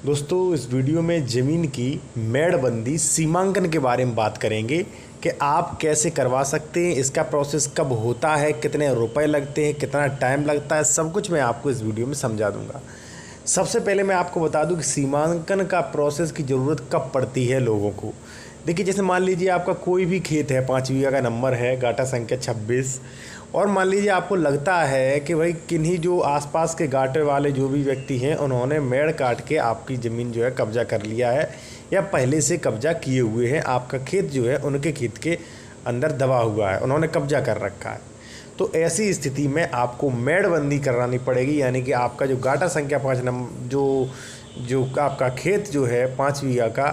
दोस्तों, इस वीडियो में ज़मीन की मेड़बंदी सीमांकन के बारे में बात करेंगे कि आप कैसे करवा सकते हैं, इसका प्रोसेस कब होता है, कितने रुपए लगते हैं, कितना टाइम लगता है, सब कुछ मैं आपको इस वीडियो में समझा दूंगा। सबसे पहले मैं आपको बता दूं कि सीमांकन का प्रोसेस की ज़रूरत कब पड़ती है लोगों को। देखिए, जैसे मान लीजिए आपका कोई भी खेत है, 5 बीघा का नंबर है, गाटा संख्या 26, और मान लीजिए आपको लगता है कि भाई किन्हीं जो आसपास के गाटे वाले जो भी व्यक्ति हैं उन्होंने मेड़ काट के आपकी ज़मीन जो है कब्जा कर लिया है या पहले से कब्जा किए हुए हैं, आपका खेत जो है उनके खेत के अंदर दबा हुआ है, उन्होंने कब्जा कर रखा है। तो ऐसी स्थिति में आपको मेड़बंदी करानी पड़ेगी, यानी कि आपका जो गाटा संख्या 5 नंबर जो आपका खेत जो है 5 बीघा का,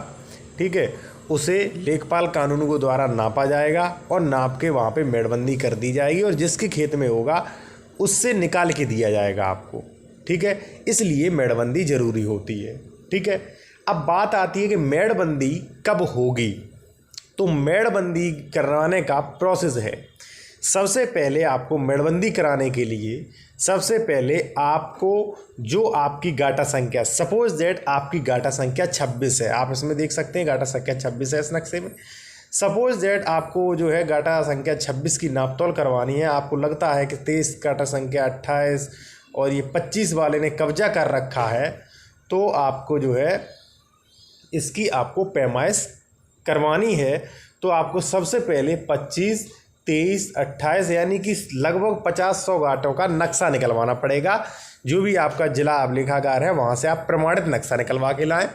ठीक है, उसे लेखपाल कानून को द्वारा नापा जाएगा और नाप के वहाँ पे मेड़बंदी कर दी जाएगी और जिसके खेत में होगा उससे निकाल के दिया जाएगा आपको, ठीक है। इसलिए मेड़बंदी ज़रूरी होती है, ठीक है। अब बात आती है कि मेड़बंदी कब होगी। तो मेड़बंदी करवाने का प्रोसेस है, सबसे पहले आपको मेड़बंदी कराने के लिए सबसे पहले आपको जो आपकी गाटा संख्या, सपोज दैट आपकी गाटा संख्या 26 है, आप इसमें देख सकते हैं गाटा संख्या 26 है इस नक्शे में। सपोज दैट आपको जो है गाटा संख्या 26 की नापतोल करवानी है, आपको लगता है कि 23 गाटा संख्या 28 और ये 25 वाले ने कब्जा कर रखा है, तो आपको जो है इसकी आपको पैमाइश करवानी है। तो आपको सबसे पहले 25, 23, 28 यानी कि लगभग 50-100 गाटों का नक्शा निकलवाना पड़ेगा। जो भी आपका जिला अभिलेखागार है वहाँ से आप प्रमाणित नक्शा निकलवा के लाएं।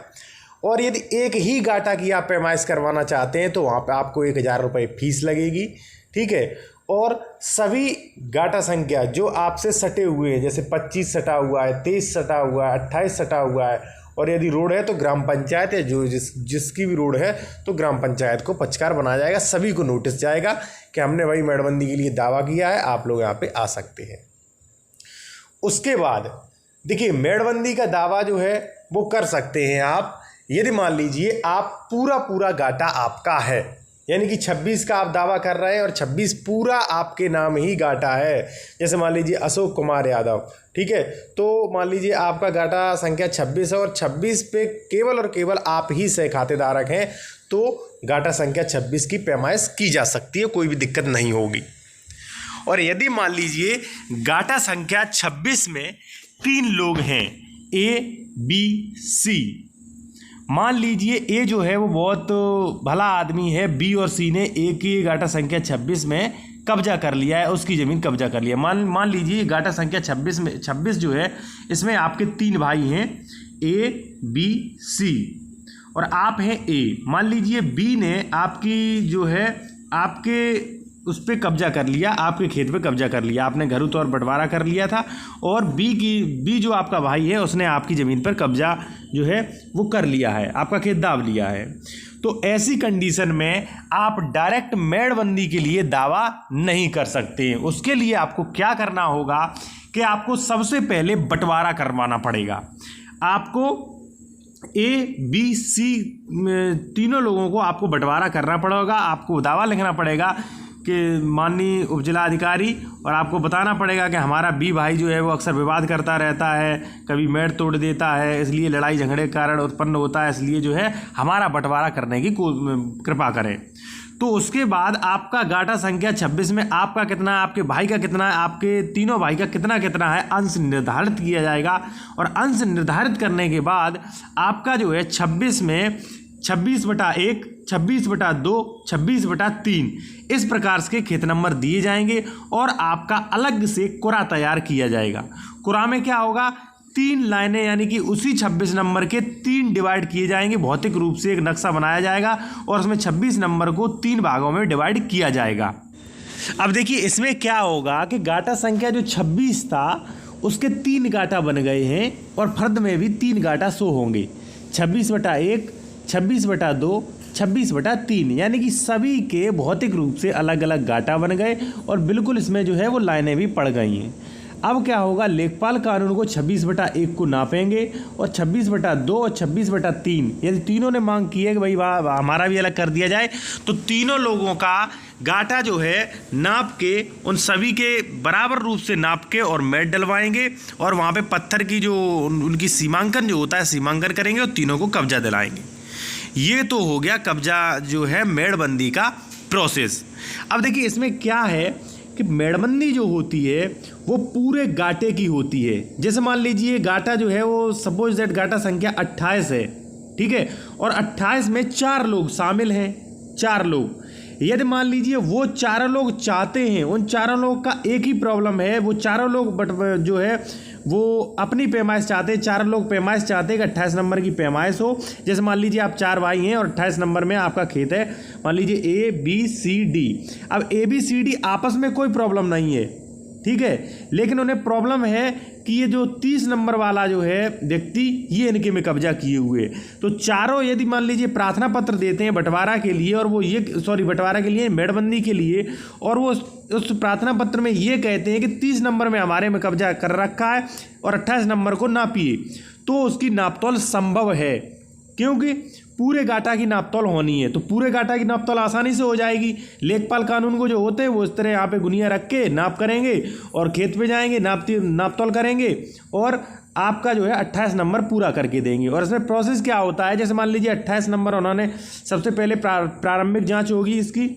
और यदि एक ही गाटा की आप पैमाइश करवाना चाहते हैं तो वहाँ पे आपको 1000 रुपये फीस लगेगी, ठीक है। और सभी गाटा संख्या जो आपसे सटे हुए हैं, जैसे 25 सटा हुआ है, 23 सटा हुआ है, 28 सटा हुआ है, और यदि रोड है तो ग्राम पंचायत या जो जिसकी भी रोड है तो ग्राम पंचायत को पक्षकार बनाया जाएगा, सभी को नोटिस जाएगा कि हमने भाई मेड़बंदी के लिए दावा किया है, आप लोग यहाँ पे आ सकते हैं। उसके बाद देखिए, मेड़बंदी का दावा जो है वो कर सकते हैं आप, यदि मान लीजिए आप पूरा गाटा आपका है, यानी कि 26 का आप दावा कर रहे हैं और 26 पूरा आपके नाम ही गाटा है। जैसे मान लीजिए अशोक कुमार यादव, ठीक है, तो मान लीजिए आपका गाटा संख्या 26 है और 26 पे केवल और केवल आप ही सह खातेदारक हैं, तो गाटा संख्या 26 की पैमाइश की जा सकती है, कोई भी दिक्कत नहीं होगी। और यदि मान लीजिए गाटा संख्या 26 में 3 लोग हैं, ए, बी, सी, मान लीजिए ए जो है वो बहुत भला आदमी है, बी और सी ने ए की गाटा संख्या 26 में कब्जा कर लिया है, उसकी ज़मीन कब्जा कर लिया। मान लीजिए गाटा संख्या 26 में 26 जो है इसमें आपके 3 भाई हैं, ए, बी, सी, और आप हैं ए। मान लीजिए बी ने आपकी जो है आपके उस पर कब्जा कर लिया, आपके खेत पे कब्जा कर लिया, आपने घरों तौर बंटवारा कर लिया था, और बी जो आपका भाई है उसने आपकी ज़मीन पर कब्जा जो है वो कर लिया है, आपका खेत दाब लिया है। तो ऐसी कंडीशन में आप डायरेक्ट मेड़बंदी के लिए दावा नहीं कर सकते हैं। उसके लिए आपको क्या करना होगा कि आपको सबसे पहले बंटवारा करवाना पड़ेगा। आपको ए, बी, सी तीनों लोगों को आपको बंटवारा करना पड़ेगा। आपको दावा लिखना पड़ेगा कि माननीय उपजिलाधिकारी, और आपको बताना पड़ेगा कि हमारा बी भाई जो है वो अक्सर विवाद करता रहता है, कभी मेड़ तोड़ देता है, इसलिए लड़ाई झगड़े के कारण उत्पन्न होता है, इसलिए जो है हमारा बंटवारा करने की कृपा करें। तो उसके बाद आपका गाटा संख्या 26 में आपका कितना, आपके भाई का कितना है, आपके तीनों भाई का कितना कितना है, अंश निर्धारित किया जाएगा। और अंश निर्धारित करने के बाद आपका जो है 26 में 26/1, 26/2, 26/3 इस प्रकार के खेत नंबर दिए जाएंगे और आपका अलग से कुरा तैयार किया जाएगा। कुरा में क्या होगा, 3 लाइनें, यानी कि उसी 26 नंबर के 3 डिवाइड किए जाएंगे, भौतिक रूप से एक नक्शा बनाया जाएगा और उसमें 26 नंबर को 3 भागों में डिवाइड किया जाएगा। अब देखिए इसमें क्या होगा कि गाटा संख्या जो 26 था उसके 3 गाटा बन गए हैं और फर्द में भी 3 गाटा शो होंगे, 26/1, 26/2, 26/3, यानी कि सभी के भौतिक रूप से अलग अलग गाटा बन गए और बिल्कुल इसमें जो है वो लाइनें भी पड़ गई हैं। अब क्या होगा, लेखपाल कानून को 26/1 को नापेंगे और 26/2 और 26/3, यदि तीनों ने मांग की है कि भाई वाह हमारा भी अलग कर दिया जाए, तो तीनों लोगों का गाटा जो है नाप के उन सभी के बराबर रूप से नाप के और मेड डलवाएंगे और वहाँ पे पत्थर की जो उनकी सीमांकन जो होता है सीमांकन करेंगे और तीनों को कब्जा दिलाएंगे। ये तो हो गया कब्जा जो है मेड़बंदी का प्रोसेस। अब देखिए इसमें क्या है कि मेड़बंदी जो होती है वो पूरे गाटे की होती है। जैसे मान लीजिए गाटा जो है वो सपोज दैट गाटा संख्या 28 है, ठीक है, और 28 में 4 लोग शामिल हैं, 4 लोग। यदि मान लीजिए वो 4 लोग चाहते हैं, उन 4 लोगों का एक ही प्रॉब्लम है, वो 4 लोग जो है वो अपनी पैमाइश चाहते हैं, 4 लोग पैमाइश चाहते हैं कि 28 नंबर की पैमाइश हो। जैसे मान लीजिए आप 4 भाई हैं और 28 नंबर में आपका खेत है, मान लीजिए ABCD। अब ABCD आपस में कोई प्रॉब्लम नहीं है, ठीक है, लेकिन उन्हें प्रॉब्लम है कि ये जो 30 नंबर वाला जो है व्यक्ति ये इनके में कब्जा किए हुए। तो चारों यदि मान लीजिए प्रार्थना पत्र देते हैं बंटवारा के लिए, और वो ये बंटवारा के लिए मेड़बंदी के लिए, और वो उस प्रार्थना पत्र में ये कहते हैं कि 30 नंबर में हमारे में कब्जा कर रखा है और 28 नंबर को नापिए, तो उसकी नापतोल संभव है, क्योंकि पूरे गाटा की नापतोल होनी है। तो पूरे गाटा की नापतोल आसानी से हो जाएगी। लेखपाल कानून को जो होते हैं वो इस तरह यहाँ पे गुनिया रख के नाप करेंगे और खेत पे जाएंगे, नापतोल करेंगे और आपका जो है 28 नंबर पूरा करके देंगे। और इसमें प्रोसेस क्या होता है, जैसे मान लीजिए 28 नंबर उन्होंने सबसे पहले प्रारंभिक जाँच होगी, इसकी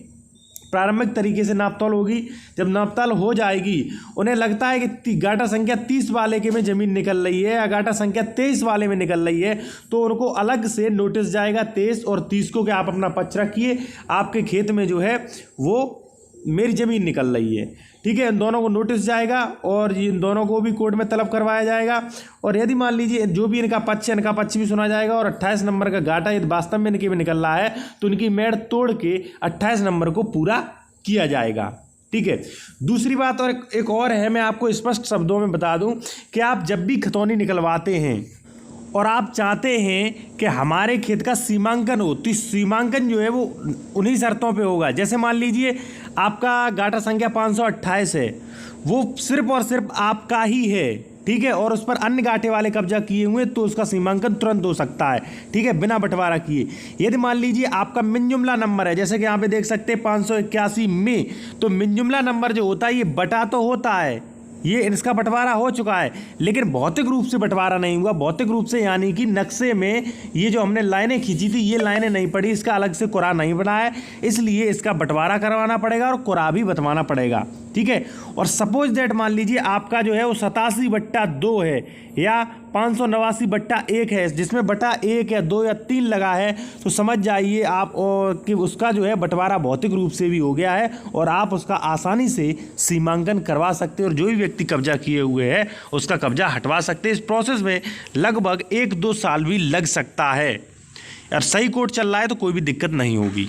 प्रारंभिक तरीके से नापतोल होगी। जब नापतोल हो जाएगी, उन्हें लगता है कि गाटा संख्या 30 वाले के में ज़मीन निकल रही है या गाटा संख्या 23 वाले में निकल रही है, तो उनको अलग से नोटिस जाएगा 23 और 30 को कि आप अपना पक्ष रखिए, आपके खेत में जो है वो मेरी ज़मीन निकल रही है, ठीक है। इन दोनों को नोटिस जाएगा और इन दोनों को भी कोर्ट में तलब करवाया जाएगा। और यदि मान लीजिए जो भी इनका पक्ष है, इनका पक्ष भी सुना जाएगा और 28 नंबर का गाटा यदि वास्तव में इनके में निकल रहा है तो इनकी मेड़ तोड़ के 28 नंबर को पूरा किया जाएगा, ठीक है। दूसरी बात और एक और है, मैं आपको स्पष्ट शब्दों में बता दूं कि आप जब भी खतौनी निकलवाते हैं और आप चाहते हैं कि हमारे खेत का सीमांकन हो, तो सीमांकन जो है वो उन्हीं शर्तों पे होगा। जैसे मान लीजिए आपका गाटा संख्या 528 है, वो सिर्फ और सिर्फ आपका ही है, ठीक है, और उस पर अन्य गाटे वाले कब्जा किए हुए तो उसका सीमांकन तुरंत हो सकता है, ठीक है, बिना बंटवारा किए। यदि मान लीजिए आपका मिन जुमला नंबर है, जैसे कि यहाँ पे देख सकते हैं 581 में, तो मिन जुमला नंबर जो होता है ये बटा तो होता है, ये इसका बंटवारा हो चुका है, लेकिन भौतिक रूप से बंटवारा नहीं हुआ। भौतिक रूप से यानी कि नक्शे में ये जो हमने लाइनें खींची थी ये लाइनें नहीं पड़ी, इसका अलग से कुरा नहीं बना है, इसलिए इसका बंटवारा करवाना पड़ेगा और कुरा भी बंटवाना पड़ेगा, ठीक है। और सपोज दैट मान लीजिए आपका जो है वो 87/2 है या 589/1 है, जिसमें बटा 1 या 2 या 3 लगा है, तो समझ जाइए आप कि उसका जो है बंटवारा भौतिक रूप से भी हो गया है और आप उसका आसानी से सीमांकन करवा सकते हैं और जो भी व्यक्ति कब्जा किए हुए है उसका कब्जा हटवा सकते हैं। इस प्रोसेस में लगभग 1-2 साल भी लग सकता है। यार सही कोर्ट चल रहा है तो कोई भी दिक्कत नहीं होगी।